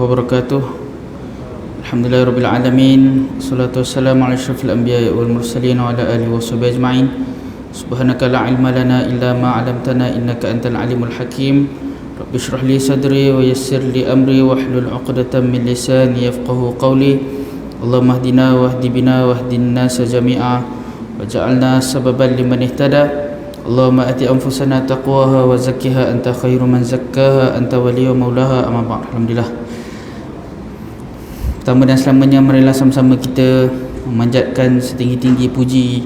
wabarakatuh. Alhamdulillahirabbil alamin. Wassalatu wassalamu ala asyrafil anbiya'i wal mursalin wa ala alihi washabbihi ajma'in. Subhanaka la ilma lana illa ma 'allamtana innaka antal alimul hakim. Rabbi shrah li sadri wa yassir li amri wahlul 'uqdatam min lisani yafqahu qawli. Allahumma hdina wahdi bina wahdin nas jami'a waj'alna sababan liman ihtada. Allahumma ati anfusana taqwaha wa zakkiha anta khairu man zakkaha anta waliyyu maulaha amma ba'd. Alhamdulillah. Pertama dan selamanya marilah sama-sama kita memanjatkan setinggi-tinggi puji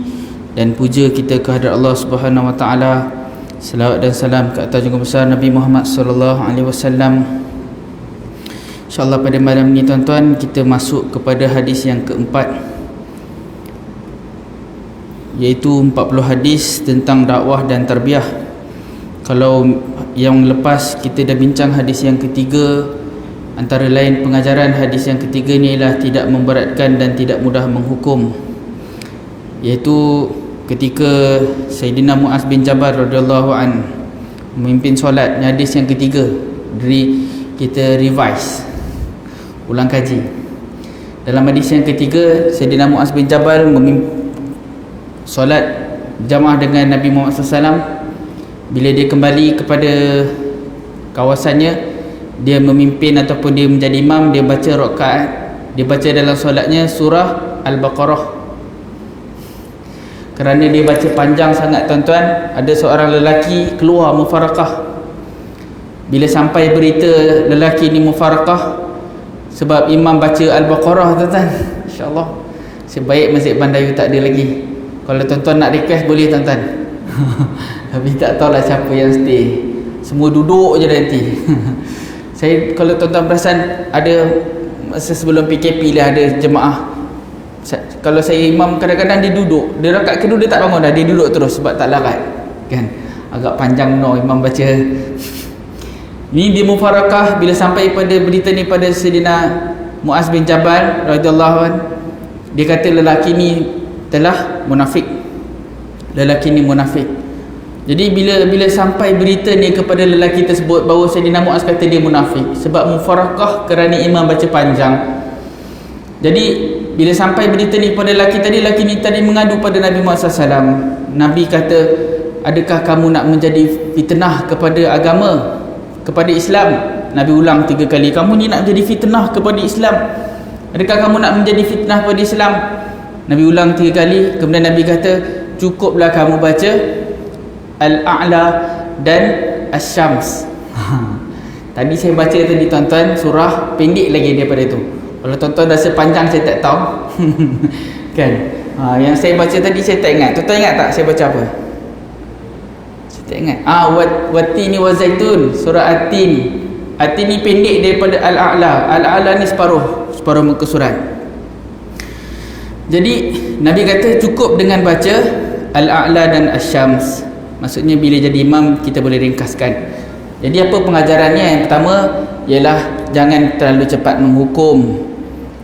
dan puja kita kehadrat Allah Subhanahu wa taala. Selawat dan salam ke atas junjungan besar Nabi Muhammad sallallahu alaihi wasallam. Insya-Allah pada malam ni tuan-tuan kita masuk kepada hadis yang keempat, iaitu 40 hadis tentang dakwah dan tarbiyah. Kalau yang lepas kita dah bincang hadis yang ketiga, antara lain pengajaran hadis yang ketiga ni ialah tidak memberatkan dan tidak mudah menghukum, iaitu ketika Sayyidina Muaz bin Jabal radhiyallahu an memimpin solat. Hadis yang ketiga, dari kita revise, ulang kaji. Dalam hadis yang ketiga, Sayyidina Muaz bin Jabal memimpin solat jamaah dengan Nabi Muhammad SAW. Bila dia kembali kepada kawasannya, dia memimpin ataupun dia menjadi imam, dia baca rakaat, dia baca dalam solatnya surah Al-Baqarah. Kerana dia baca panjang sangat tuan-tuan, ada seorang lelaki keluar mufarakah. Bila sampai berita lelaki ni mufarakah sebab imam baca Al-Baqarah tuan-tuan, insya-Allah sebaik Masjid Bandayu tak ada lagi. Kalau tuan-tuan nak request boleh tuan-tuan. Tapi tak tahulah siapa yang stay. Semua duduk je nanti. Saya, kalau tuan-tuan perasan, ada masa sebelum PKP lah ada jemaah. Kalau saya imam, kadang-kadang dia duduk, dia rakaat kedua dia tak bangun dah, dia duduk terus sebab tak larat kan. Agak panjang no imam baca. Ni dia mufarakah. Bila sampai pada berita ni pada Sayyidina Muaz bin Jabal radhiyallahu an, dia kata lelaki ni telah munafik. Lelaki ni munafik. Jadi bila sampai berita ni kepada lelaki tersebut bahawa Sayyidina Muaz kata dia munafik sebab mufarakah kerana imam baca panjang. Jadi bila sampai berita ni pada lelaki ni tadi mengadu pada Nabi Muhammad SAW. Nabi kata, adakah kamu nak menjadi fitnah kepada agama, kepada Islam? Nabi ulang 3 kali, kamu ni nak menjadi fitnah kepada Islam? Adakah kamu nak menjadi fitnah kepada Islam? Nabi ulang 3 kali. Kemudian Nabi kata, cukuplah kamu baca Al-A'la dan Asy-Syams. Tadi saya baca tadi tuan-tuan surah pendek lagi daripada tu. Kalau tuan-tuan rasa panjang saya tak tahu. Kan? Yang saya baca tadi saya tak ingat. Tuan-tuan ingat tak saya baca apa? Saya tak ingat. Wat-tini wa zaitun, surah At-Tin. At-Tin ni pendek daripada Al-A'la. Al-A'la ni separuh muka surat. Jadi Nabi kata cukup dengan baca Al-A'la dan Asy-Syams. Maksudnya bila jadi imam kita boleh ringkaskan. Jadi apa pengajarannya? Yang pertama ialah jangan terlalu cepat menghukum.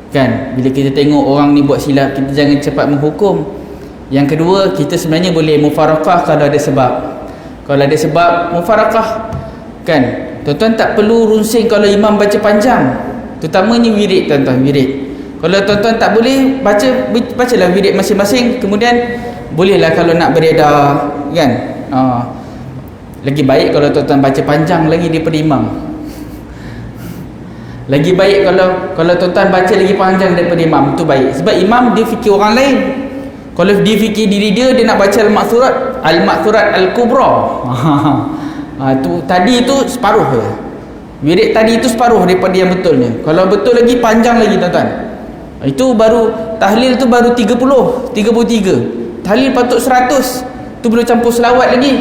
Kan? Bila kita tengok orang ni buat silap, kita jangan cepat menghukum. Yang kedua, kita sebenarnya boleh mufarakah kalau ada sebab. Kalau ada sebab mufarakah. Kan? Tuan-tuan tak perlu runsing kalau imam baca panjang. Terutamanya wirid tuan-tuan, wirid. Kalau tuan-tuan tak boleh bacalah wirid masing-masing. Kemudian bolehlah kalau nak beredar, kan? Lagi baik kalau tuan-tuan baca panjang lagi daripada imam. Lagi baik kalau tuan-tuan baca lagi panjang daripada imam, itu baik. Sebab imam dia fikir orang lain. Kalau dia fikir diri dia nak baca Al-Ma'thurat Al-Kubra. Tadi itu separuh je. Wirid tadi itu separuh daripada yang betulnya. Kalau betul lagi panjang lagi tuan-tuan. Itu baru tahlil tu baru 33. Tahlil patut 100. Tu belum campur selawat lagi.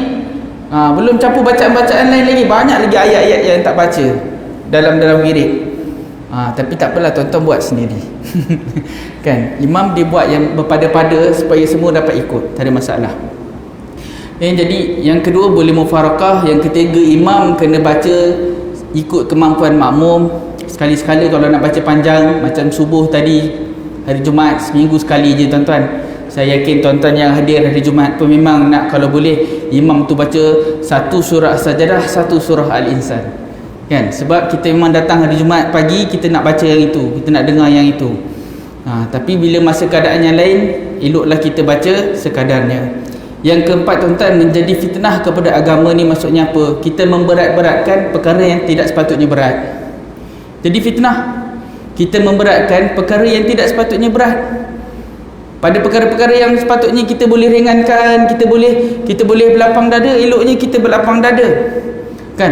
Belum campur bacaan-bacaan lain lagi. Banyak lagi ayat-ayat yang tak baca dalam wirid. Tapi tak apalah, tuan-tuan buat sendiri. Kan? Imam dia buat yang berpada-pada supaya semua dapat ikut, tak ada masalah. Jadi yang kedua boleh mufarakah. Yang ketiga, imam kena baca ikut kemampuan makmum. Sekali-sekala kalau nak baca panjang, macam subuh tadi hari Jumaat, seminggu sekali je tuan-tuan. Saya yakin tuan-tuan yang hadir hari Jumaat pun memang nak, kalau boleh imam tu baca satu surah Sajadah, satu surah Al-Insan. kan? Sebab kita memang datang hari Jumaat pagi, kita nak baca yang itu, kita nak dengar yang itu. Tapi bila masa keadaan yang lain, eloklah kita baca sekadarnya. Yang keempat tuan-tuan, menjadi fitnah kepada agama ni maksudnya apa? Kita memberat-beratkan perkara yang tidak sepatutnya berat. Jadi fitnah, kita memberatkan perkara yang tidak sepatutnya berat. Pada perkara-perkara yang sepatutnya kita boleh ringankan, kita boleh berlapang dada, eloknya kita berlapang dada, kan?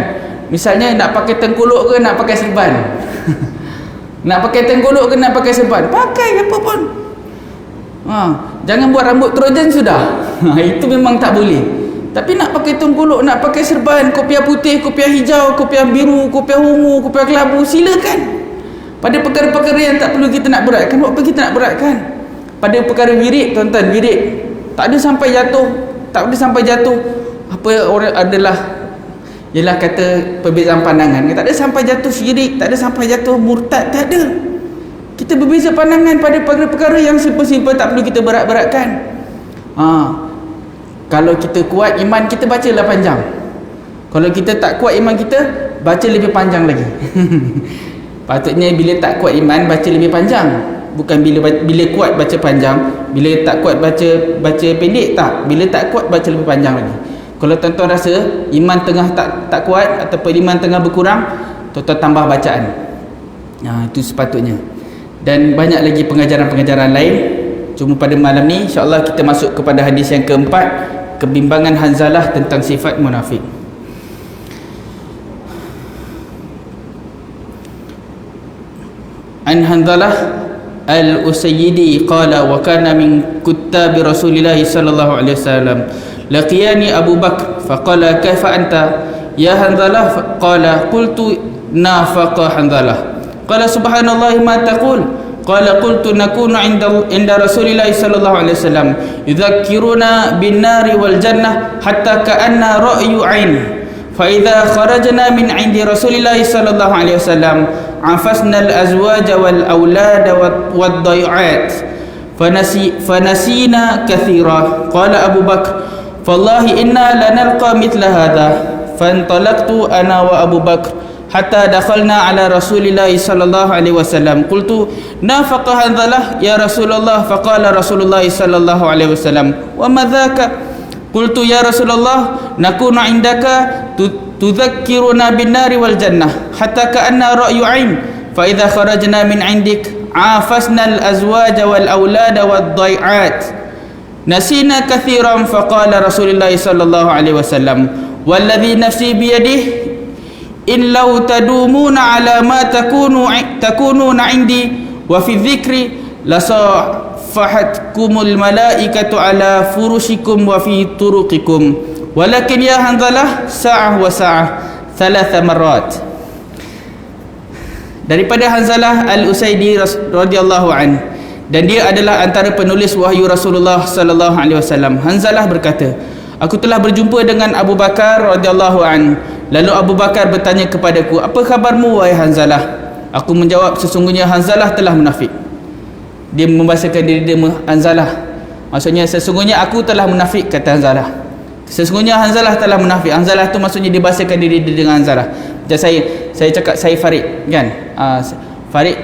Misalnya nak pakai tengkolok ke nak pakai serban nak pakai tengkolok ke nak pakai serban, pakai apa pun. Jangan buat rambut Trojan sudah. Itu memang tak boleh. Tapi nak pakai tengkolok, nak pakai serban, kopiah putih, kopiah hijau, kopiah biru, kopiah ungu, kopiah kelabu, silakan. Pada perkara-perkara yang tak perlu kita nak beratkan, buat apa kita nak beratkan? Pada perkara wirid tuan-tuan, wirid tak ada sampai jatuh, apa orang adalah ialah kata perbezaan pandangan, tak ada sampai jatuh syirik, tak ada sampai jatuh murtad, tak ada. Kita berbeza pandangan pada perkara-perkara yang simple-simple, tak perlu kita berat-beratkan. Kalau kita kuat iman kita, bacalah panjang. Kalau kita tak kuat iman kita, baca lebih panjang lagi. Patutnya bila tak kuat iman, baca lebih panjang. Bukan bila kuat baca panjang, bila tak kuat baca pendek, tak. Bila tak kuat baca lebih panjang lagi. Kalau tuan-tuan rasa iman tengah tak kuat ataupun iman tengah berkurang, tuan-tuan tambah bacaan. Itu sepatutnya. Dan banyak lagi pengajaran-pengajaran lain. Cuma pada malam ni insya-Allah kita masuk kepada hadis yang keempat, kebimbangan Hanzalah tentang sifat munafik. An Hanzalah al-Usayyidi qala wa kana min kuttab Rasulillah sallallahu alaihi wasallam, laqiyani Abu Bakr faqala kaifa anta ya Hanzalah, qala qultu nafaqa Hanzalah, qala subhanallah ma taqul, qala qultu nakunu inda Rasulillah sallallahu alaihi wasallam yudhakkiruna bin nari wal jannah hatta ka'anna ra'yu 'ain, fa idza kharajna min 'indi Rasulillah sallallahu alaihi wasallam afasna al azwaj wal aulad wad dai'at fanasina kathira, qala Abu Bakr fallahi inna lanalqa mithla hadha, fantalaqtu ana wa Abu Bakr hatta dakhalna ala Rasulillah sallallahu alaihi wasallam, qultu nafaqa Hanzalah ya Rasulullah, faqala Rasulullah sallallahu alaihi wasallam wa madhaka, qultu ya Rasulullah nakunu indaka tudhakkiruna bin nari wal jannah hatta ka'anna ra'yu 'ain, fa idza kharajna min 'indik afasna al azwaj wal aulad wad dai'at nasina kathiran, faqala Rasulullah sallallahu alaihi wasallam walladhi nafsi biyadihi in law tadumuna ala ma takununa indi wa fi dhikri la safahatkumul malaikatu ala furushikum wa fi turuqikum, walakin ya Hanzalah sa'ah wa sa'ah thalatha marrat. Daripada Hanzalah al-Usaidi radhiyallahu an, dan dia adalah antara penulis wahyu Rasulullah sallallahu alaihi wasallam. Hanzalah berkata, aku telah berjumpa dengan Abu Bakar radhiyallahu an. Lalu Abu Bakar bertanya kepadaku, apa khabarmu wahai Hanzalah? Aku menjawab, sesungguhnya Hanzalah telah munafik. Dia membahasakan diri dia Hanzalah, maksudnya sesungguhnya aku telah munafik, kata Hanzalah. Sesungguhnya Hanzalah telah munafik. Hanzalah tu maksudnya dia bahasakan diri dia dengan Hanzalah. Macam saya cakap saya Farid, kan? Farid,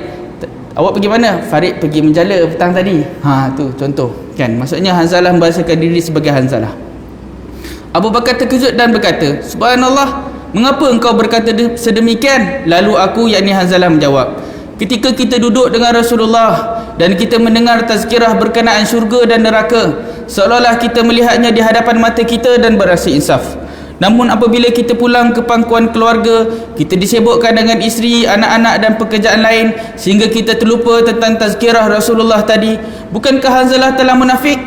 awak pergi mana? Farid pergi menjala petang tadi. Tu contoh, kan? Maksudnya Hanzalah membahasakan diri sebagai Hanzalah. Abu Bakar terkejut dan berkata, subhanallah, mengapa engkau berkata sedemikian? Lalu aku, yakni Hanzalah, menjawab, ketika kita duduk dengan Rasulullah dan kita mendengar tazkirah berkenaan syurga dan neraka, seolah-olah kita melihatnya di hadapan mata kita dan berasa insaf. Namun apabila kita pulang ke pangkuan keluarga, kita disibukkan dengan isteri, anak-anak dan pekerjaan lain sehingga kita terlupa tentang tazkirah Rasulullah tadi. Bukankah Hanzalah telah munafik?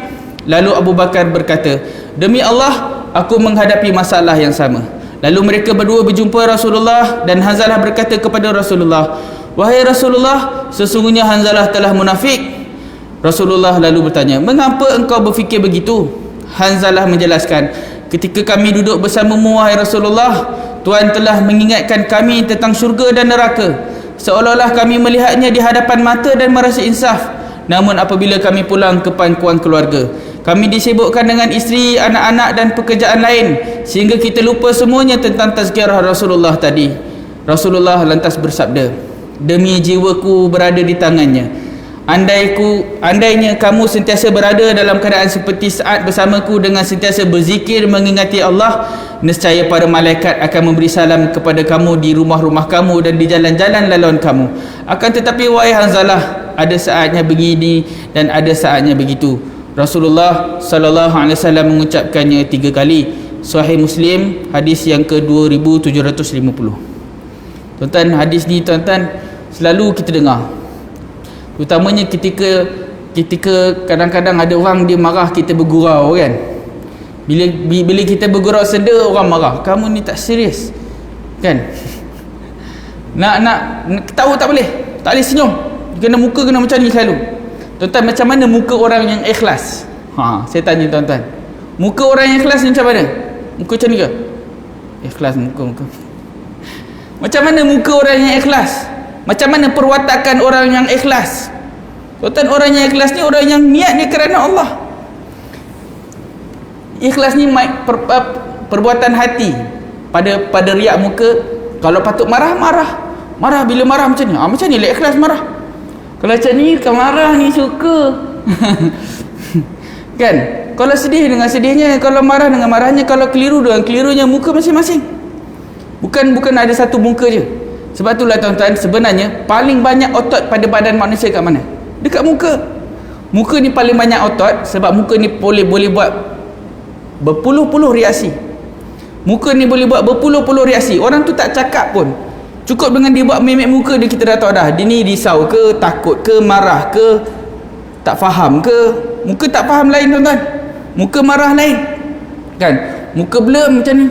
Lalu Abu Bakar berkata, demi Allah, aku menghadapi masalah yang sama. Lalu mereka berdua berjumpa Rasulullah dan Hanzalah berkata kepada Rasulullah, wahai Rasulullah, sesungguhnya Hanzalah telah munafik. Rasulullah lalu bertanya, mengapa engkau berfikir begitu? Hanzalah menjelaskan, ketika kami duduk bersamamu wahai Rasulullah, Tuhan telah mengingatkan kami tentang syurga dan neraka, seolah-olah kami melihatnya di hadapan mata dan merasa insaf. Namun apabila kami pulang ke pangkuan keluarga, kami disibukkan dengan isteri, anak-anak dan pekerjaan lain sehingga kita lupa semuanya tentang tazkirah Rasulullah tadi. Rasulullah lantas bersabda, demi jiwaku berada di tangannya, andainya kamu sentiasa berada dalam keadaan seperti saat bersamaku dengan sentiasa berzikir mengingati Allah, nescaya para malaikat akan memberi salam kepada kamu di rumah-rumah kamu dan di jalan-jalan laluan kamu. Akan tetapi wahai Hanzalah, ada saatnya begini dan ada saatnya begitu. Rasulullah sallallahu alaihi wasallam mengucapkannya 3 kali. Sahih Muslim, hadis yang ke-2750. Tuan-tuan, hadis ni tuan-tuan selalu kita dengar. Terutamanya ketika kadang-kadang ada orang dia marah, kita bergurau kan. Bila kita bergurau senda, orang marah. Kamu ni tak serius. Kan? Nak ketawa tak boleh. Tak boleh senyum. Kena muka kena macam ni selalu. Tuan-tuan, macam mana muka orang yang ikhlas? Saya tanya tuan-tuan. Muka orang yang ikhlas ni macam mana? Muka macam ni ke? Ikhlas muka. Macam mana muka orang yang ikhlas? Macam mana perwatakan orang yang ikhlas? Tuan-tuan, orang yang ikhlas ni orang yang niat dia kerana Allah. Ikhlas ni perbuatan hati. Pada riak muka, kalau patut marah, marah. Bila marah macam ni, macam ni lah ikhlas marah. Kalau macam ni, kau marah ni suka. Kan? Kalau sedih dengan sedihnya, kalau marah dengan marahnya, kalau keliru dengan kelirunya, muka masing-masing. Bukan ada satu muka je. Sebab itulah tuan-tuan, sebenarnya paling banyak otot pada badan manusia kat mana? Dekat muka. Muka ni paling banyak otot, sebab muka ni boleh buat berpuluh-puluh reaksi. Muka ni boleh buat berpuluh-puluh reaksi. Orang tu tak cakap pun, cukup dengan dia buat mimik muka dia, kita dah tahu dah dia ni risau ke, takut ke, marah ke, tak faham ke. Muka tak faham lain tuan-tuan, muka marah lain kan. Muka blur macam ni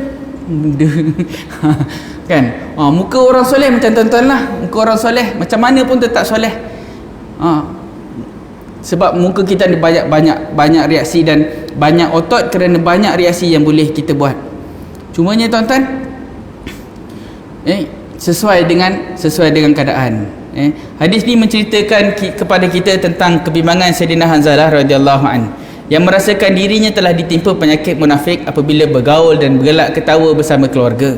kan. Muka orang soleh macam tuan-tuan lah. Muka orang soleh macam mana pun tetap soleh. Sebab muka kita ada banyak reaksi dan banyak otot kerana banyak reaksi yang boleh kita buat. Cumanya tuan-tuan, sesuai dengan keadaan. Hadis ni menceritakan kepada kita tentang kebimbangan Sayyidina Hanzalah radhiyallahu anhu yang merasakan dirinya telah ditimpa penyakit munafik apabila bergaul dan bergelak ketawa bersama keluarga.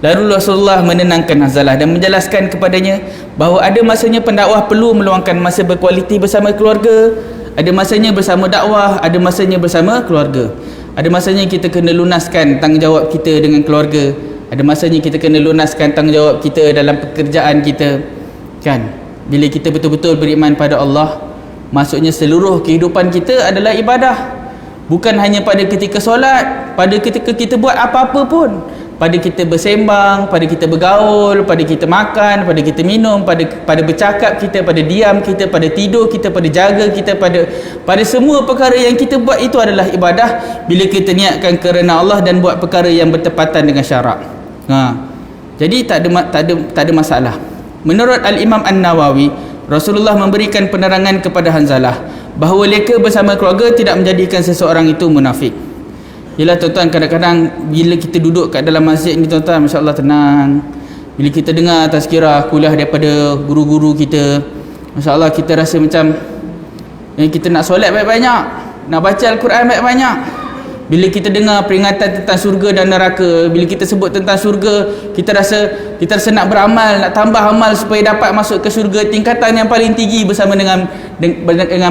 Lalu Rasulullah menenangkan Hanzalah dan menjelaskan kepadanya bahawa ada masanya pendakwah perlu meluangkan masa berkualiti bersama keluarga. Ada masanya bersama dakwah, ada masanya bersama keluarga. Ada masanya kita kena lunaskan tanggungjawab kita dengan keluarga. Ada masanya kita kena lunaskan tanggungjawab kita dalam pekerjaan kita. Kan? Bila kita betul-betul beriman pada Allah, maksudnya seluruh kehidupan kita adalah ibadah. Bukan hanya pada ketika solat, pada ketika kita buat apa-apa pun. Pada kita bersembang, pada kita bergaul, pada kita makan, pada kita minum, pada bercakap kita, pada diam kita, pada tidur kita, pada jaga kita, pada semua perkara yang kita buat itu adalah ibadah bila kita niatkan kerana Allah dan buat perkara yang bertepatan dengan syarak. Jadi tak ada masalah. Menurut Al-Imam An-Nawawi, Rasulullah memberikan penerangan kepada Hanzalah bahawa leka bersama keluarga tidak menjadikan seseorang itu munafik. Yelah tuan-tuan, kadang-kadang bila kita duduk kat dalam masjid ni tuan-tuan, masya-Allah tenang. Bila kita dengar tazkirah kuliah daripada guru-guru kita, masya-Allah kita rasa macam kita nak solat banyak-banyak, nak baca Al-Quran banyak-banyak. Bila kita dengar peringatan tentang surga dan neraka, bila kita sebut tentang surga, kita rasa nak beramal, nak tambah amal supaya dapat masuk ke surga tingkatan yang paling tinggi bersama dengan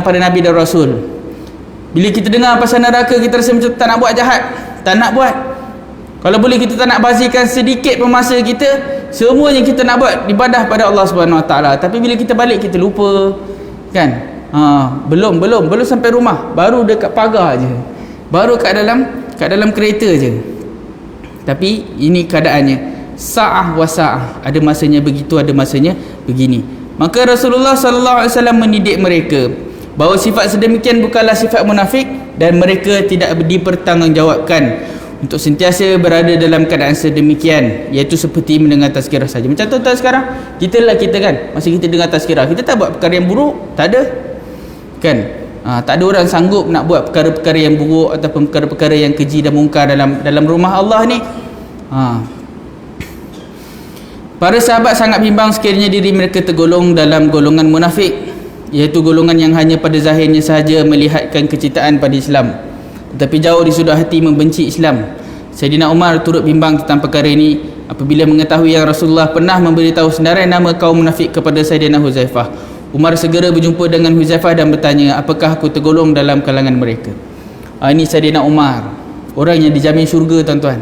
para nabi dan rasul. Bila kita dengar pasal neraka, kita rasa macam tak nak buat jahat, tak nak buat. Kalau boleh kita tak nak bazirkan sedikit pun masa kita, semuanya kita nak buat ibadah pada Allah Subhanahu Wa Taala. Tapi bila kita balik kita lupa, kan? Belum sampai rumah, baru dekat pagar je, baru kat dalam kereta je. Tapi ini keadaannya, sa'ah wa sa'ah, ada masanya begitu, ada masanya begini. Maka Rasulullah sallallahu alaihi wasallam mendidik mereka bahawa sifat sedemikian bukanlah sifat munafik dan mereka tidak dipertanggungjawabkan untuk sentiasa berada dalam keadaan sedemikian, iaitu seperti mendengar tazkirah saja. Macam tuan-tuan sekarang, kita kan masa kita dengar tazkirah, kita tak buat perkara yang buruk, tak ada kan. Tak ada orang sanggup nak buat perkara-perkara yang buruk ataupun perkara-perkara yang keji dan mungkar dalam rumah Allah ni. Para sahabat sangat bimbang sekiranya diri mereka tergolong dalam golongan munafik, iaitu golongan yang hanya pada zahirnya sahaja melihatkan kecintaan pada Islam, tetapi jauh di sudut hati membenci Islam. Sayyidina Umar turut bimbang tentang perkara ini. Apabila mengetahui yang Rasulullah pernah memberitahu senarai nama kaum munafik kepada Sayyidina Huzaifah, Umar segera berjumpa dengan Huzaifah dan bertanya, apakah aku tergolong dalam kalangan mereka? Ini Sayyidina Umar, orang yang dijamin syurga, tuan-tuan.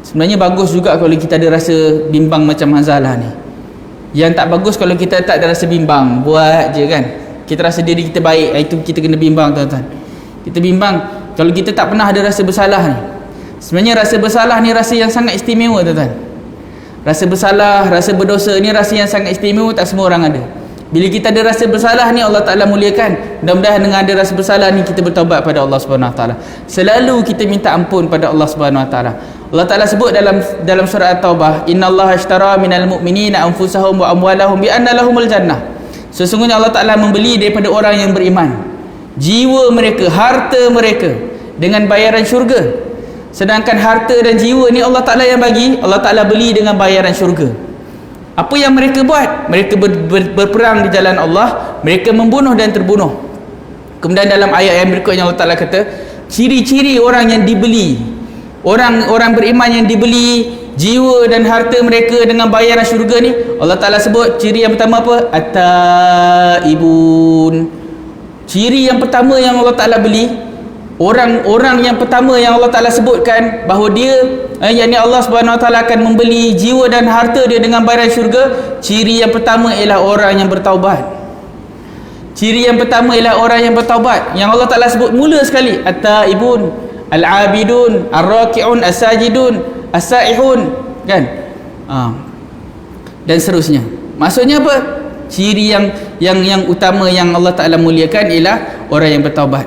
Sebenarnya bagus juga kalau kita ada rasa bimbang macam Hanzalah ni. Yang tak bagus kalau kita tak ada rasa bimbang, buat je kan. Kita rasa diri kita baik, itu kita kena bimbang, tuan-tuan. Kita bimbang kalau kita tak pernah ada rasa bersalah ni. Sebenarnya rasa bersalah ni rasa yang sangat istimewa, tuan-tuan. Rasa bersalah, rasa berdosa ni rasa yang sangat istimewa, tak semua orang ada. Bila kita ada rasa bersalah ni, Allah Ta'ala muliakan. Mudah-mudahan dengan ada rasa bersalah ni kita bertaubat pada Allah Subhanahu Wa Ta'ala. Selalu kita minta ampun pada Allah Subhanahu Wa Ta'ala. Allah Ta'ala sebut dalam surah At-Taubah, innallaha ashtara minal mu'minina anfusahum wa amwalahum bi anna lahumul jannah. Sesungguhnya Allah Ta'ala membeli daripada orang yang beriman jiwa mereka, harta mereka dengan bayaran syurga. Sedangkan harta dan jiwa ni Allah Ta'ala yang bagi, Allah Ta'ala beli dengan bayaran syurga. Apa yang mereka buat? Mereka berperang di jalan Allah, mereka membunuh dan terbunuh. Kemudian dalam ayat yang berikutnya Allah Ta'ala kata, ciri-ciri orang yang dibeli, orang beriman yang dibeli jiwa dan harta mereka dengan bayaran syurga ni, Allah Ta'ala sebut ciri yang pertama apa? At-taibun. Ciri yang pertama yang Allah Ta'ala beli, orang yang pertama yang Allah Ta'ala sebutkan bahawa dia, yakni Allah Subhanahu Wa Ta'ala akan membeli jiwa dan harta dia dengan bayaran syurga. Ciri yang pertama ialah orang yang bertaubat. Ciri yang pertama ialah orang yang bertaubat, yang Allah Ta'ala sebut mula sekali, at-taibun, al-abidun, ar-raki'un, as-sajidun, as-sa'ihun, kan? Dan seterusnya. Maksudnya apa? Ciri yang utama yang Allah Ta'ala muliakan ialah orang yang bertaubat.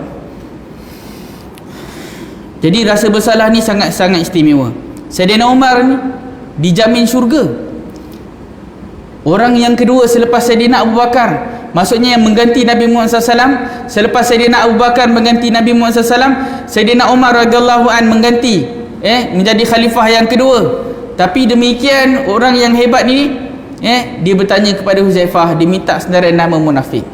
Jadi rasa bersalah ni sangat-sangat istimewa. Sayyidina Umar ni dijamin syurga. Orang yang kedua selepas Sayyidina Abu Bakar, maksudnya yang mengganti Nabi Muhammad SAW. Selepas Sayyidina Abu Bakar mengganti Nabi Muhammad SAW, Sayyidina Umar radhiyallahu an mengganti menjadi khalifah yang kedua. Tapi demikian orang yang hebat ni, dia bertanya kepada Huzaifah, diminta senarai nama munafik.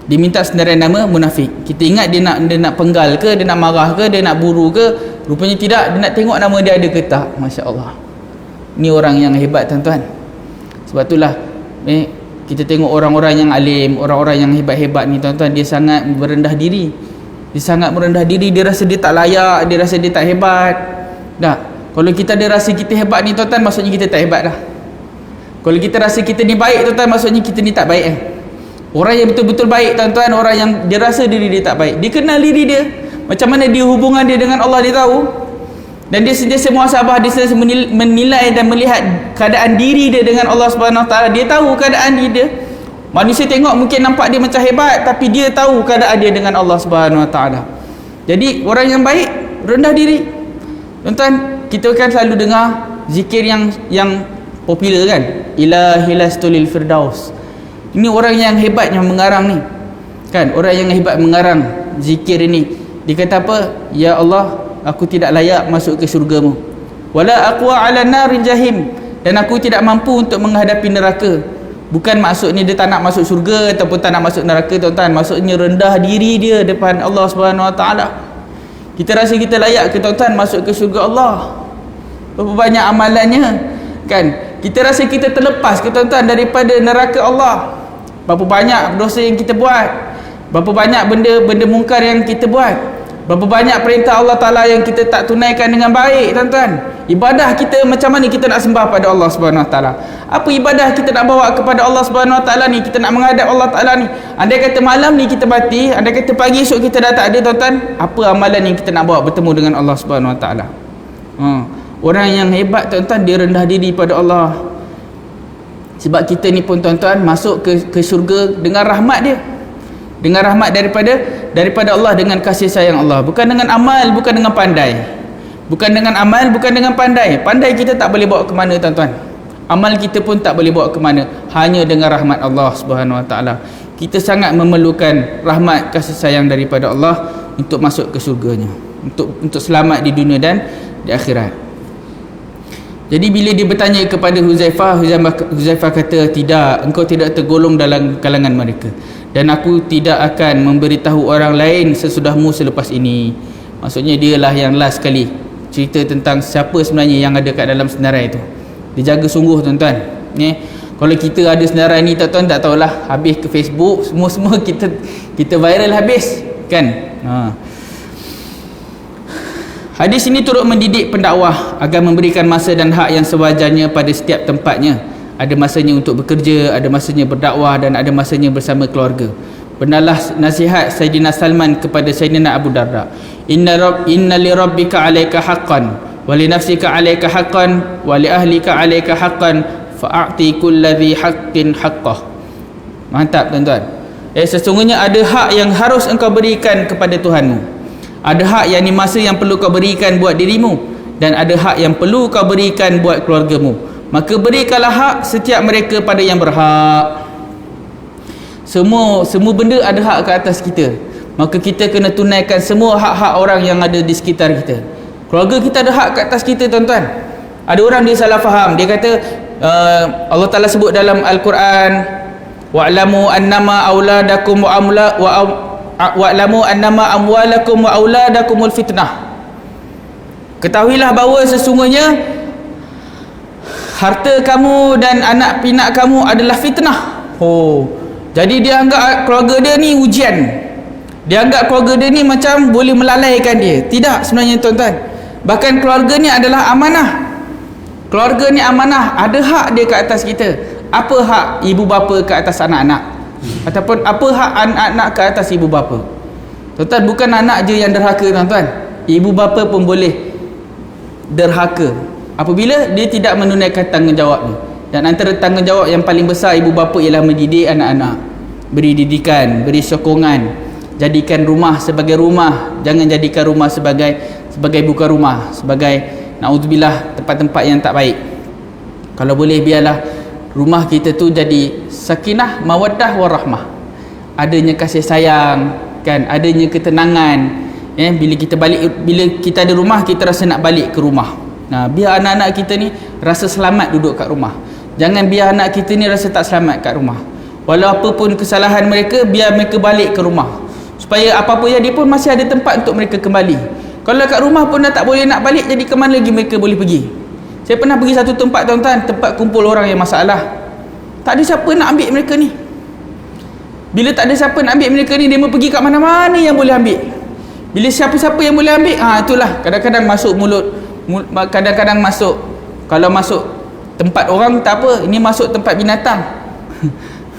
Diminta senarai nama munafik. Kita ingat dia nak penggal ke, dia nak marah ke, dia nak buru ke? Rupanya tidak, dia nak tengok nama dia ada ke tak. Masya Allah, ni orang yang hebat, tuan-tuan. Sebab itulah kita tengok orang-orang yang alim, orang-orang yang hebat-hebat ni, tuan-tuan, dia sangat merendah diri. Dia sangat merendah diri. Dia rasa dia tak layak, dia rasa dia tak hebat. Kalau kita ada rasa kita hebat ni, tuan-tuan, maksudnya kita tak hebat dah. Kalau kita rasa kita ni baik, tuan-tuan, maksudnya kita ni tak baik. Orang yang betul-betul baik, tuan-tuan, orang yang dia rasa diri dia tak baik, dia kenal diri dia, macam mana dia hubungan dia dengan Allah, dia tahu. Dan dia sentiasa muhasabah, dia sentiasa menilai dan melihat keadaan diri dia dengan Allah Subhanahu Wa Taala. Dia tahu keadaan diri dia. Manusia tengok mungkin nampak dia macam hebat, tapi dia tahu keadaan dia dengan Allah Subhanahu Wa Taala. Jadi orang yang baik rendah diri. Tuan-tuan, kita kan selalu dengar zikir yang popular kan, Ilahilastulil Firdaus. Ini orang yang hebat yang mengarang ni, kan? Orang yang hebat mengarang zikir ini. Dia kata apa? Ya Allah, aku tidak layak masuk ke syurga-Mu. Wala aqwa 'ala naril jahim, dan aku tidak mampu untuk menghadapi neraka. Bukan maksudnya dia tak nak masuk syurga ataupun tak nak masuk neraka, tuan-tuan. Maksudnya rendah diri dia depan Allah Subhanahu Wa Taala. Kita rasa kita layak ke, tuan-tuan, masuk ke syurga Allah? Berapa banyak amalannya, kan? Kita rasa kita terlepas ke, tuan-tuan, daripada neraka Allah? Berapa banyak dosa yang kita buat, berapa banyak benda mungkar yang kita buat, berapa banyak perintah Allah Ta'ala yang kita tak tunaikan dengan baik, tuan-tuan. Ibadah kita macam mana kita nak sembah pada Allah Subhanahu Wa Ta'ala? Apa ibadah kita nak bawa kepada Allah Subhanahu Wa Ta'ala ni? Kita nak menghadap Allah Ta'ala ni. Andai kata malam ni kita mati, andai kata pagi esok kita dah tak ada, tuan-tuan, apa amalan yang kita nak bawa bertemu dengan Allah Subhanahu Wa Ta'ala? Orang yang hebat, tuan-tuan, dia rendah diri pada Allah. Sebab kita ni pun, tuan-tuan, masuk ke syurga dengan rahmat dia, dengan rahmat daripada Allah, dengan kasih sayang Allah. Bukan dengan amal, bukan dengan pandai. Bukan dengan amal, bukan dengan pandai. Pandai kita tak boleh bawa ke mana, tuan-tuan. Amal kita pun tak boleh bawa ke mana. Hanya dengan rahmat Allah Subhanahu Wa Taala. Kita sangat memerlukan rahmat kasih sayang daripada Allah untuk masuk ke syurganya, untuk selamat di dunia dan di akhirat. Jadi bila dia bertanya kepada Huzaifah kata, tidak, engkau tidak tergolong dalam kalangan mereka, dan aku tidak akan memberitahu orang lain sesudahmu selepas ini. Maksudnya dialah yang last sekali cerita tentang siapa sebenarnya yang ada kat dalam senarai tu. Dia jaga sungguh tuan-tuan. Kalau kita ada senarai ni tuan-tuan tak tahulah, habis ke Facebook semua kita viral habis kan. Hadis ini turut mendidik pendakwah agar memberikan masa dan hak yang sewajarnya pada setiap tempatnya. Ada masanya untuk bekerja, ada masanya berdakwah, dan ada masanya bersama keluarga. Benarlah nasihat Sayyidina Salman kepada Sayyidina Abu Darda. Inna li rabbika 'alaika haqqan wa li nafsika 'alaika haqqan wa li ahlika 'alaika haqqan fa'ati kulladhi haqqin haqqah. Mantap tuan-tuan. Sesungguhnya ada hak yang harus engkau berikan kepada Tuhanmu. Ada hak yang ni masa yang perlu kau berikan buat dirimu, dan ada hak yang perlu kau berikan buat keluargamu. Maka berikanlah hak setiap mereka pada yang berhak. Semua benda ada hak ke atas kita. Maka kita kena tunaikan semua hak-hak orang yang ada di sekitar kita. Keluarga kita ada hak ke atas kita tuan-tuan. Ada orang dia salah faham. Dia kata Allah Ta'ala sebut dalam Al-Quran, wa'lamu annama auladakum wa'lamu annama amwalakum wa auladakumul fitnah. Ketahuilah bahawa sesungguhnya harta kamu dan anak pinak kamu adalah fitnah. Jadi dia anggap keluarga dia ni ujian. Dia anggap keluarga dia ni macam boleh melalaikan dia. Tidak sebenarnya tuan-tuan. Bahkan keluarga ni adalah amanah. Keluarga ni amanah. Ada hak dia ke atas kita. Apa hak ibu bapa ke atas anak-anak? Ataupun apa hak anak-anak ke atas ibu bapa? Tuan-tuan, bukan anak je yang derhaka tuan-tuan. Ibu bapa pun boleh derhaka apabila dia tidak menunaikan tanggungjawabnya. Dan antara tanggungjawab yang paling besar ibu bapa ialah mendidik anak-anak, beri didikan, beri sokongan, jadikan rumah sebagai rumah, jangan jadikan rumah sebagai bukan rumah, sebagai naudzubillah tempat-tempat yang tak baik. Kalau boleh biarlah rumah kita tu jadi sakinah, mawaddah, warahmah. Adanya kasih sayang kan, adanya ketenangan. Bila kita ada rumah, kita rasa nak balik ke rumah. Biar anak-anak kita ni rasa selamat duduk kat rumah. Jangan biar anak kita ni rasa tak selamat kat rumah. Walau apa pun kesalahan mereka, biar mereka balik ke rumah. Supaya apa-apa jadi pun masih ada tempat untuk mereka kembali. Kalau kat rumah pun dah tak boleh nak balik, jadi ke mana lagi mereka boleh pergi? Saya pernah pergi satu tempat tuan-tuan, tempat kumpul orang yang masalah. Tak ada siapa nak ambil mereka ni. Bila tak ada siapa nak ambil mereka ni, dia mau pergi kat mana-mana yang boleh ambil. Bila siapa-siapa yang boleh ambil, itulah kadang-kadang masuk mulut, kadang-kadang masuk, kalau masuk tempat orang tak apa, ini masuk tempat binatang.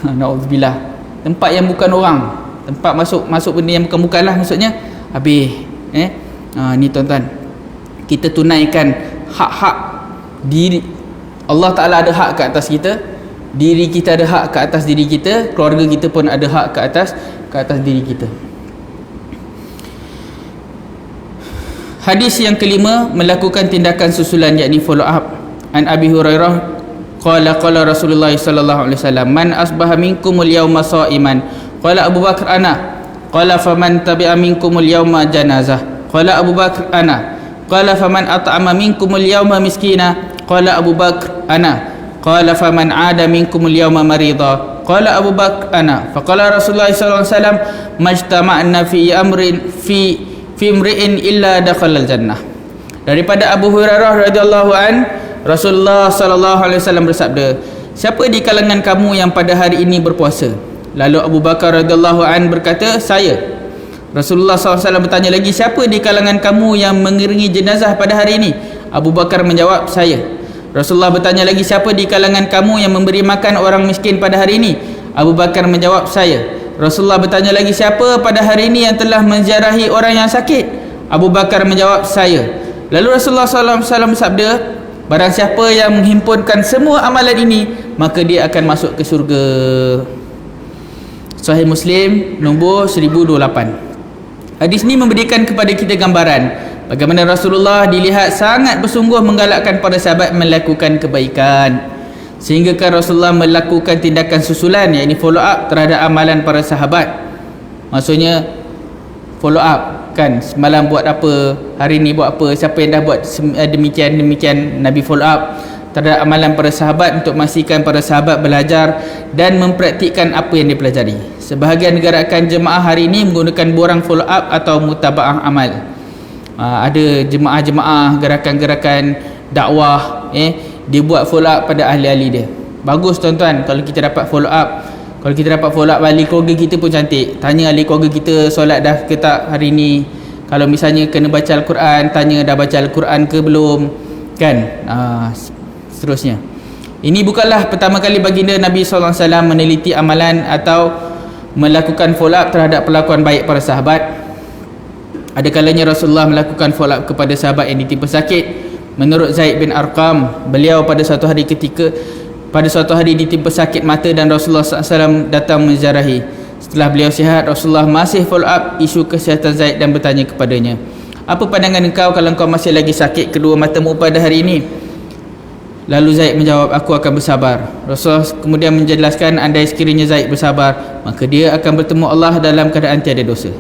Na'udzubillah. Tempat yang bukan orang, tempat masuk benda yang bukan lah maksudnya. Habis ni tuan-tuan, kita tunaikan hak-hak diri. Allah Ta'ala ada hak ke atas kita, diri kita ada hak ke atas diri kita, keluarga kita pun ada hak ke atas diri kita. Hadis yang kelima, melakukan tindakan susulan, yakni follow up. An Abi Hurairah qala Rasulullah sallallahu alaihi wasallam, man asbaha minkumul yawma sha'iman, qala Abu Bakar ana, qala faman tabi'a minkumul yawma janazah, qala Abu Bakar ana, qala faman at'ama minkumul yawma miskina, qala Abu Bakar ana, qala faman 'ada minkumul yawma marida, qala Abu Bakar ana. Faqala Rasulullah sallallahu alaihi wasallam, majtama'na fi amrin fi imri'in illa dakhalal jannah. Daripada Abu Hurairah radhiyallahu an, Rasulullah sallallahu alaihi wasallam bersabda, siapa di kalangan kamu yang pada hari ini berpuasa? Lalu Abu Bakar radhiyallahu an berkata, saya. Rasulullah SAW bertanya lagi, siapa di kalangan kamu yang mengiringi jenazah pada hari ini? Abu Bakar menjawab, saya. Rasulullah bertanya lagi, siapa di kalangan kamu yang memberi makan orang miskin pada hari ini? Abu Bakar menjawab, saya. Rasulullah bertanya lagi, siapa pada hari ini yang telah menziarahi orang yang sakit? Abu Bakar menjawab, saya. Lalu Rasulullah SAW bersabda, barang siapa yang menghimpunkan semua amalan ini, maka dia akan masuk ke syurga. Sahih Muslim nombor 1028. Hadis ini memberikan kepada kita gambaran bagaimana Rasulullah dilihat sangat bersungguh menggalakkan para sahabat melakukan kebaikan, sehingga kan Rasulullah melakukan tindakan susulan, iaitu follow up terhadap amalan para sahabat. Maksudnya follow up kan, semalam buat apa, hari ni buat apa, siapa yang dah buat demikian, Nabi follow up terhadap amalan para sahabat untuk memastikan para sahabat belajar dan mempraktikkan apa yang dipelajari. Sebahagian gerakan jemaah hari ini menggunakan borang follow up atau mutabaah amal. Ada jemaah-jemaah, gerakan-gerakan dakwah, dia buat follow up pada ahli-ahli dia. Bagus tuan-tuan kalau kita dapat follow up. Kalau kita dapat follow up ahli keluarga kita pun cantik. Tanya ahli keluarga kita solat dah ke tak hari ni. Kalau misalnya kena baca Al-Quran, tanya dah baca Al-Quran ke belum, kan? Seterusnya. Ini bukanlah pertama kali baginda Nabi SAW meneliti amalan atau melakukan follow up terhadap perlakuan baik para sahabat. Ada kalanya Rasulullah melakukan follow up kepada sahabat yang ditimpa sakit. Menurut Zaid bin Arqam, beliau pada suatu hari ditimpa sakit mata dan Rasulullah SAW datang menziarahi. Setelah beliau sihat, Rasulullah masih follow up isu kesihatan Zaid dan bertanya kepadanya, apa pandangan engkau kalau engkau masih lagi sakit kedua matamu pada hari ini? Lalu Zaid menjawab, aku akan bersabar. Rasulullah kemudian menjelaskan, andai sekiranya Zaid bersabar, maka dia akan bertemu Allah dalam keadaan tiada dosa.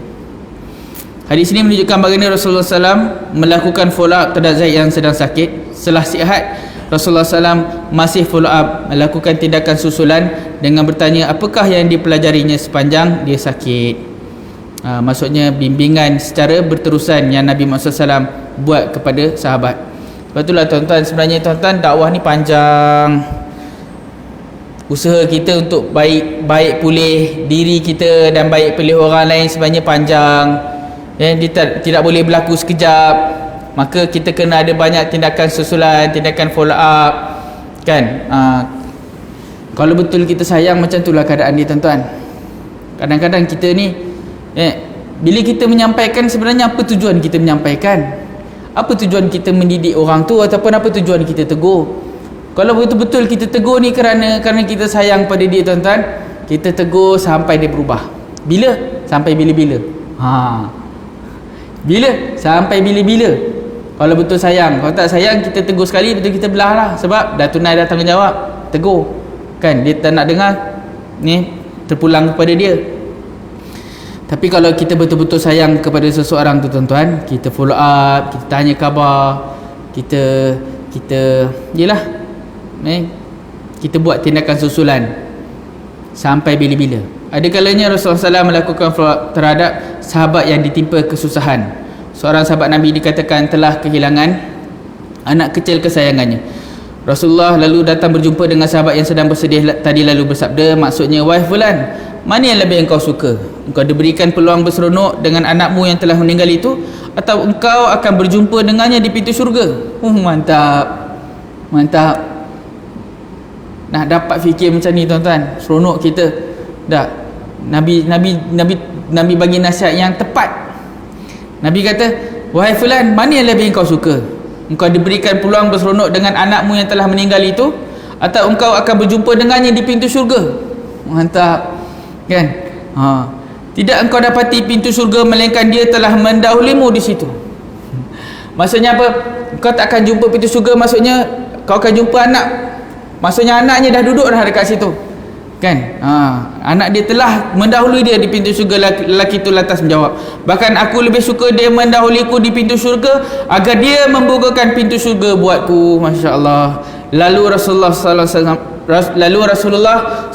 Hadis ini menunjukkan baginda Rasulullah SAW melakukan follow up terhadap Zaid yang sedang sakit. Setelah sihat, Rasulullah SAW masih follow up, melakukan tindakan susulan dengan bertanya apakah yang dipelajarinya sepanjang dia sakit. Maksudnya bimbingan secara berterusan yang Nabi Muhammad SAW buat kepada sahabat. Sebab itulah tuan-tuan, sebenarnya tuan-tuan, dakwah ni panjang. Usaha kita untuk baik pulih diri kita dan baik pulih orang lain sebenarnya panjang. Tidak boleh berlaku sekejap. Maka kita kena ada banyak tindakan susulan, tindakan follow up, kan? Kalau betul kita sayang, macam itulah keadaan dia tuan-tuan. Kadang-kadang kita ni bila kita menyampaikan, sebenarnya apa tujuan kita menyampaikan? Apa tujuan kita mendidik orang tu, ataupun apa tujuan kita tegur? Kalau betul-betul kita tegur ni kerana kita sayang pada dia tuan-tuan, kita tegur sampai dia berubah. Bila? Sampai bila-bila. Bila? Sampai bila-bila. Kalau betul sayang. Kalau tak sayang, kita tegur sekali, betul kita belah lah. Sebab dah tunai dah tanggungjawab, tegur, kan? Dia tak nak dengar, ni terpulang kepada dia. Tapi kalau kita betul-betul sayang kepada seseorang tu tuan-tuan, kita follow up, kita tanya khabar, kita yelah, kita buat tindakan susulan sampai bila-bila. Ada kalanya Rasulullah SAW melakukan follow up terhadap sahabat yang ditimpa kesusahan. Seorang sahabat Nabi dikatakan telah kehilangan anak kecil kesayangannya. Rasulullah lalu datang berjumpa dengan sahabat yang sedang bersedih tadi, lalu bersabda, maksudnya, wahai fulan, mana yang lebih engkau suka? Engkau diberikan peluang berseronok dengan anakmu yang telah meninggal itu, atau engkau akan berjumpa dengannya di pintu syurga? Mantap. Nak dapat fikir macam ni tuan-tuan, seronok kita. Dah Nabi bagi nasihat yang tepat. Nabi kata, wahai fulan, mana yang lebih engkau suka? Engkau diberikan peluang berseronok dengan anakmu yang telah meninggal itu, atau engkau akan berjumpa dengannya di pintu syurga? Mantap, kan? Tidak engkau dapati pintu syurga melainkan dia telah mendahulumu di situ. Maksudnya apa? Engkau tak akan jumpa pintu syurga, maksudnya kau akan jumpa anak. Maksudnya anaknya dah duduk dah dekat situ, kan? Anak dia telah mendahului dia di pintu syurga. Lelaki itu lantas menjawab, bahkan aku lebih suka dia mendahuliku di pintu syurga agar dia membukakan pintu syurga buatku. Masya Allah. Lalu Rasulullah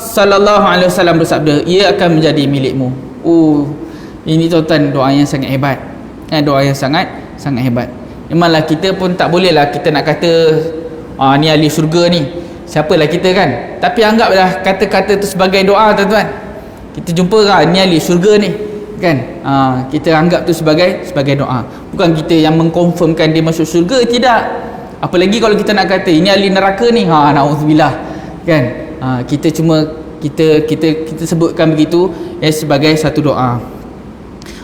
sallallahu alaihi wasallam bersabda, ia akan menjadi milikmu. Ini tuan-tuan, doa yang sangat hebat. Doa yang sangat hebat. Memanglah kita pun tak boleh lah kita nak kata ni ahli syurga ni, siapalah kita, kan? Tapi anggaplah kata-kata tu sebagai doa tuan-tuan. Kita jumpa ni ahli syurga ni, kan? Kita anggap tu sebagai doa. Bukan kita yang mengkonfirmkan dia masuk syurga, tidak. Apalagi kalau kita nak kata ini ahli neraka ni, na'udzubillah, kan? Kita cuma kita sebutkan begitu sebagai satu doa.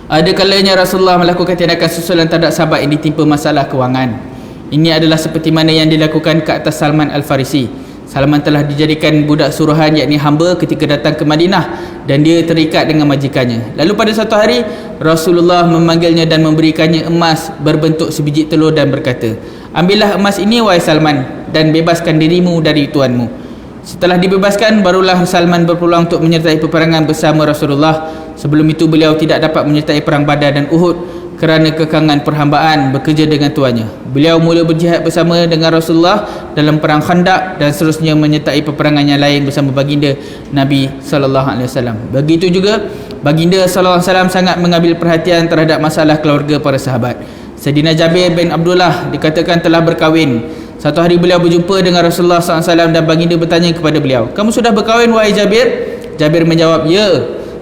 Ada kalanya Rasulullah melakukan tindakan susulan terhadap sahabat yang ditimpa masalah kewangan. Ini adalah seperti mana yang dilakukan ke atas Salman Al-Farisi. Salman telah dijadikan budak suruhan, yakni hamba, ketika datang ke Madinah, dan dia terikat dengan majikannya. Lalu pada suatu hari Rasulullah memanggilnya dan memberikannya emas berbentuk sebiji telur dan berkata, ambillah emas ini wahai Salman, dan bebaskan dirimu dari tuanmu. Setelah dibebaskan, barulah Salman berpeluang untuk menyertai peperangan bersama Rasulullah. Sebelum itu beliau tidak dapat menyertai perang Badar dan Uhud kerana kekangan perhambaan bekerja dengan tuannya. Beliau mula berjihad bersama dengan Rasulullah dalam perang Khandaq, dan seterusnya menyertai peperangan yang lain bersama baginda Nabi SAW. Begitu juga baginda SAW sangat mengambil perhatian terhadap masalah keluarga para sahabat. Sayyidina Jabir bin Abdullah dikatakan telah berkahwin. Satu hari beliau berjumpa dengan Rasulullah SAW dan baginda bertanya kepada beliau, kamu sudah berkahwin wahai Jabir? Jabir menjawab, ya.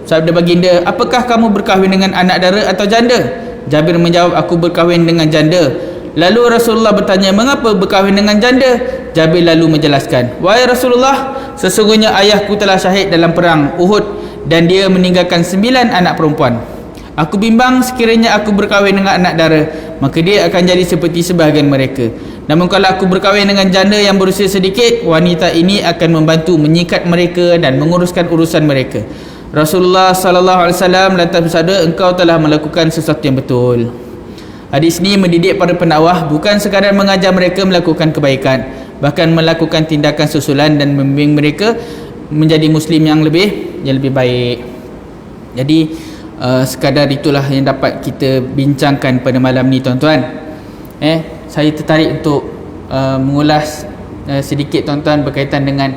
Sabda baginda, apakah kamu berkahwin dengan anak dara atau janda? Jabir menjawab, aku berkahwin dengan janda. Lalu Rasulullah bertanya, mengapa berkahwin dengan janda? Jabir lalu menjelaskan, wahai Rasulullah, sesungguhnya ayahku telah syahid dalam perang Uhud dan dia meninggalkan 9 anak perempuan. Aku bimbang sekiranya aku berkahwin dengan anak dara, maka dia akan jadi seperti sebahagian mereka. Namun kalau aku berkahwin dengan janda yang berusia sedikit, wanita ini akan membantu menyikat mereka dan menguruskan urusan mereka. Rasulullah SAW lantas bersabda, engkau telah melakukan sesuatu yang betul. Hadis ini mendidik para pendakwah bukan sekadar mengajar mereka melakukan kebaikan, bahkan melakukan tindakan susulan dan membimbing mereka menjadi muslim yang lebih baik. Jadi sekadar itulah yang dapat kita bincangkan pada malam ni tuan-tuan. Saya tertarik untuk mengulas sedikit tuan-tuan berkaitan dengan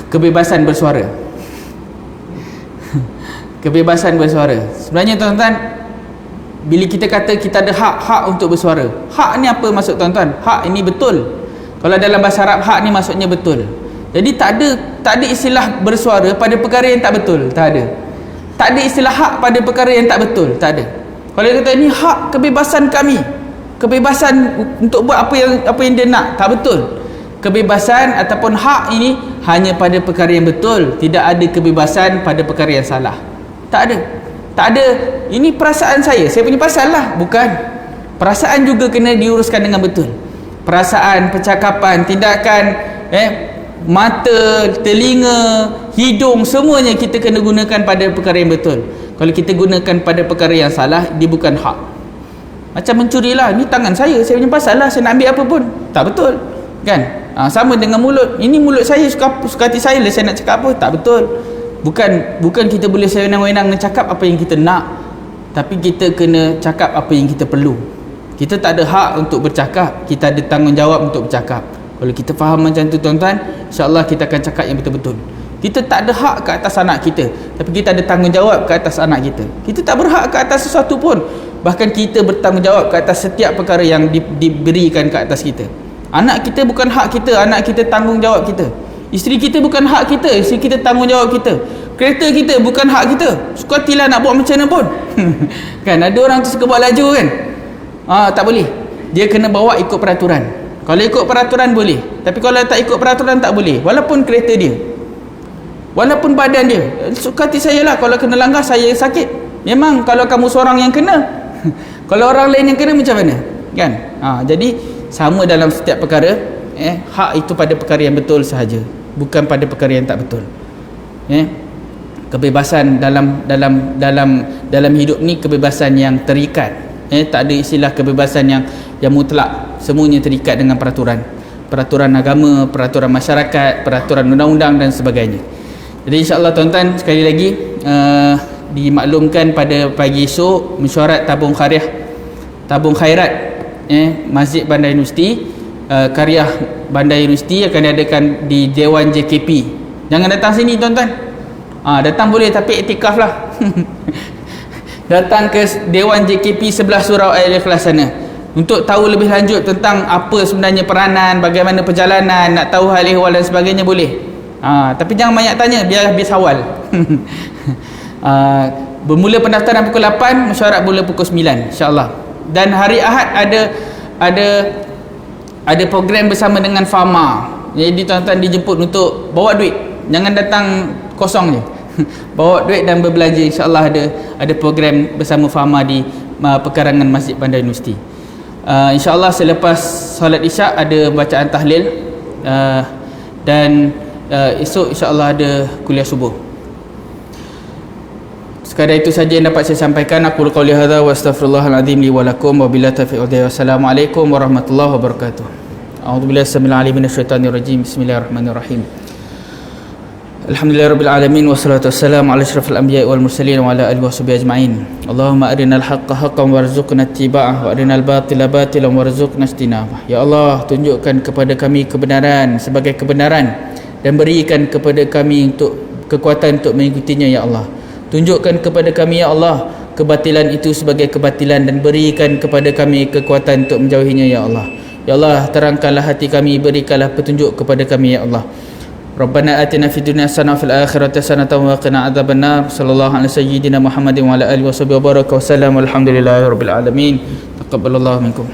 kebebasan bersuara. Kebebasan bersuara. Sebenarnya tuan-tuan, bila kita kata kita ada hak untuk bersuara, hak ni apa maksud tuan-tuan? Hak ini betul. Kalau dalam bahasa Arab, hak ni maksudnya betul. Jadi tak ada istilah bersuara pada perkara yang tak betul. Tak ada. Tak ada istilah hak pada perkara yang tak betul. Tak ada. Kalau dia kata ini hak kebebasan kami, kebebasan untuk buat apa yang dia nak, tak betul. Kebebasan ataupun hak ini hanya pada perkara yang betul. Tidak ada kebebasan pada perkara yang salah. Tak ada. Tak ada. Ini perasaan saya punya pasal lah. Bukan. Perasaan juga kena diuruskan dengan betul. Perasaan, percakapan, tindakan, mata, telinga, hidung, semuanya kita kena gunakan pada perkara yang betul. Kalau kita gunakan pada perkara yang salah, dia bukan hak. Macam mencuri lah, ni tangan saya punya pasal lah, saya nak ambil apa pun, tak betul kan? Sama dengan mulut, ini mulut saya, suka hati saya lah, saya nak cakap apa, tak betul. Bukan kita boleh sewenang-wenang nak cakap apa yang kita nak, tapi kita kena cakap apa yang kita perlu. Kita tak ada hak untuk bercakap, kita ada tanggungjawab untuk bercakap. Kalau kita faham macam tu tuan-tuan, insya-Allah kita akan cakap yang betul-betul. Kita tak ada hak ke atas anak kita, tapi kita ada tanggungjawab ke atas anak kita. Kita tak berhak ke atas sesuatu pun, bahkan kita bertanggungjawab ke atas setiap perkara yang diberikan ke atas kita. Anak kita bukan hak kita, anak kita tanggungjawab kita. Isteri kita bukan hak kita, isteri kita tanggungjawab kita. Kereta kita bukan hak kita, suka hatilah nak buat macam mana pun. Kan ada orang tu suka buat laju kan, tak boleh. Dia kena bawa ikut peraturan. Kalau ikut peraturan boleh, tapi kalau tak ikut peraturan tak boleh. Walaupun kereta dia, walaupun badan dia, suka hati saya lah. Kalau kena langgar saya sakit. Memang kalau kamu seorang yang kena, kalau orang lain yang kena macam mana kan? Jadi sama dalam setiap perkara, hak itu pada perkara yang betul sahaja, bukan pada perkara yang tak betul. Kebebasan dalam hidup ni kebebasan yang terikat. Tak ada istilah kebebasan yang mutlak. Semuanya terikat dengan peraturan agama, peraturan masyarakat, peraturan undang-undang dan sebagainya. Jadi insya-Allah tuan-tuan, sekali lagi dimaklumkan pada pagi esok mesyuarat tabung khairat Masjid Bandar Universiti, karya Bandar Universiti akan diadakan di Dewan JKP. Jangan datang sini tuan-tuan. Datang boleh tapi iktikaf lah. Datang ke Dewan JKP sebelah surau Al-Ikhlas sana untuk tahu lebih lanjut tentang apa sebenarnya peranan, bagaimana perjalanan, nak tahu hal ehwal dan sebagainya boleh. Tapi jangan banyak tanya, biar habis awal. Bermula pendaftaran pukul 8, mesyuarat mula pukul 9 insya-Allah. Dan hari Ahad ada program bersama dengan Fama. Jadi tuan-tuan dijemput untuk bawa duit. Jangan datang kosong je. Bawa duit dan berbelanja, insya-Allah ada program bersama Fama di pekarangan Masjid Bandar Universiti. Insya-Allah selepas solat Isyak ada bacaan tahlil, dan esok insya-Allah ada kuliah subuh. Sekadar itu saja yang dapat saya sampaikan. Aku qauli hadza wa astaghfirullahalazim li wa lakum wa billahi taufiq. Wassalamualaikum warahmatullahi wabarakatuh. A'udzubillahi samil alim minasyaitonir rajim. Bismillahirrahmanirrahim. Alhamdulillahirabbil alamin wassalatu wassalamu ala asyrafil anbiya'i wal mursalin wa ala alihi washabihi ajma'in. Allahumma arinal haqqo haqqan warzuqna ittiba'ah wa arinal batila batilan warzuqna ijtinabah. Ya Allah, tunjukkan kepada kami kebenaran sebagai kebenaran dan berikan kepada kami untuk kekuatan untuk mengikutinya ya Allah. Tunjukkan kepada kami ya Allah kebatilan itu sebagai kebatilan dan berikan kepada kami kekuatan untuk menjauhinya ya Allah. Ya Allah, terangkanlah hati kami, berikanlah petunjuk kepada kami ya Allah. Rabbana atina fid dunya hasanah wa fil akhirati hasanah wa qina adzabannar. Sallallahu alaihi sayyidina Muhammadin wa ala alihi wa sahbihi wa baraka wa sallam. Walhamdulillahirabbil alamin. Taqabbalallahu minkum.